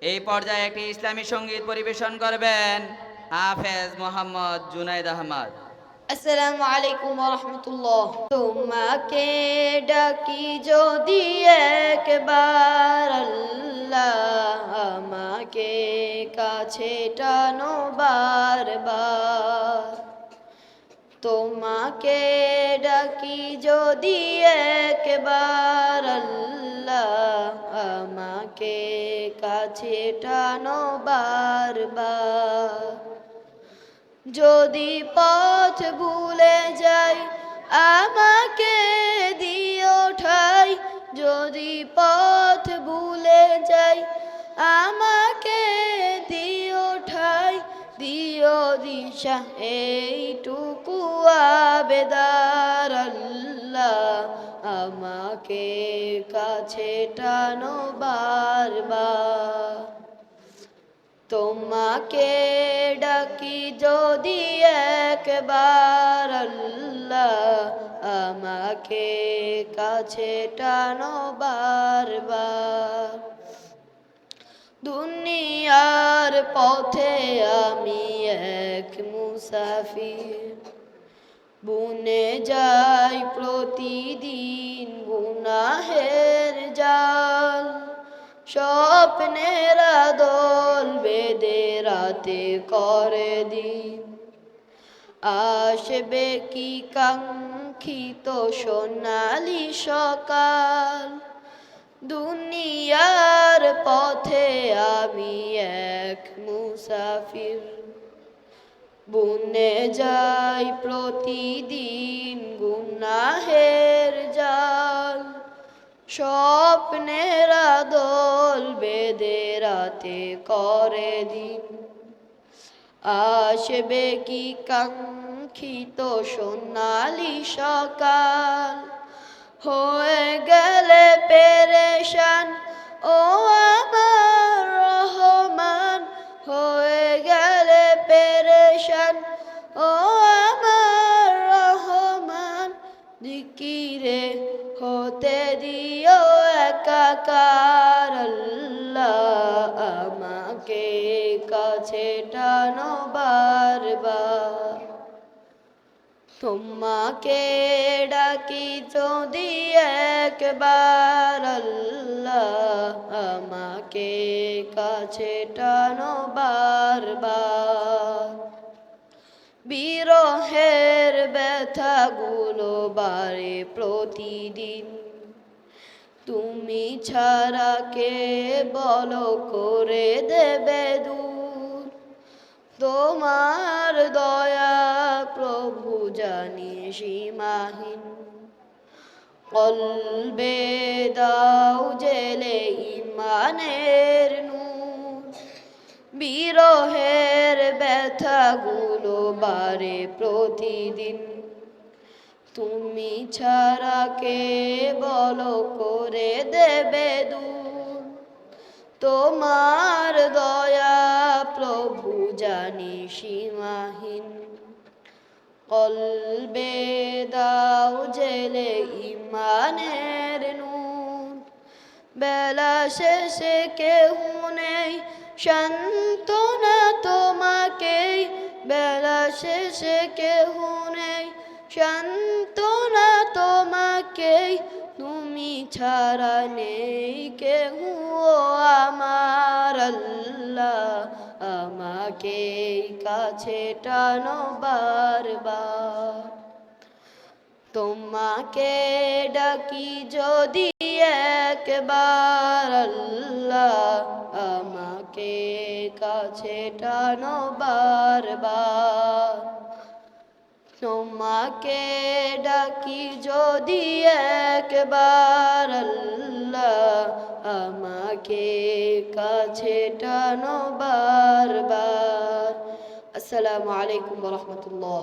এই পর্যায়ে একটি ইসলামী সঙ্গীত পরিবেশন করবেন হাফেজ মোহাম্মদ জুনাইদ আহমদ। আসসালামু আলাইকুম ওয়া রাহমাতুল্লাহ। তোমাকে ডাকি যদি একবার আল্লাহ, আমাকে কাছে টানো বারবার। তোমাকে ডাকি যদি একবার আল্লাহ, আমাকে কাছে টানো বারবার। যদি পথ ভুলে যাই আমাকে দিও ঠাই, যদি পথ ভুলে যাই আমাকে দিও ঠাই, দিও দিশা এইটুকু আবেদার আল্লাহ, আমাকে কাছে টানো বারবার। তোমাকে ডাকি যদি একবার আল্লাহ, আমাকে কাছে টানো বারবার। দুনিয়ার পথে আমি এক মুসাফির, বুনে যাই প্রতিদিন গুনাহের জাল। স্বপ্নের দোল বেঁধে রাতে করে দিন, আসবে কি কাঙ্ক্ষিত সোনালি সকাল। দুনিয়ার পথে আমি এক মুসাফির, বুনে যাই প্রতিদিন গুনাহের জাল। স্বপ্নের দোল বেঁধে রাতে করে দিন, আসবে কি কাঙ্ক্ষিত সোনালি সকাল। হয়ে গেলে পেরেশান ও আমার রহমান, হয়ে গেলে পেরেশান ও আমার রহমান। জিকিরে হতে দিও একাকার আল্লাহ, আমাকে কাছে টানো বারবার। তোমাকে ডাকি যদি একবার আল্লাহ, আমাকে কাছে টানো বারবার। বিরহের ব্যথাগুলো বাড়ে প্রতিদিন, তুমি ছাড়া কে বলো করে দেবে দূর। তোমার দয়া প্রভু জানি সীমাহীন, কলবে দাও জেলে ইমানের নূর। বিরহের ব্যথাগুলো বাড়ে প্রতিদিন, তুমি ছাড়া কে বলো করে দেবে দূর। তোমার দয়া প্রভু জানি সীমাহীন, কলবে দাও জেলে ইমানের নূর। বেলা শেষে কেউ নেই সান্ত্বনা তোমাকেই, বেলা শেষে কেউ নেই সান্ত্বনা তোমাকেই। তুমি ছাড়া নেই কেহ আমার আল্লাহ, আমাকে কাছে টানো বারবার। তোমাকে ডাকি যদি একবার আল্লাহ, আমাকে কাছে টানো বারবার। তোমাকে ডাকি যদি একবার আল্লাহ, আমাকে কাছে টানো বারবার। আসসালামু আলাইকুম ওয়া রাহমাতুল্লাহ।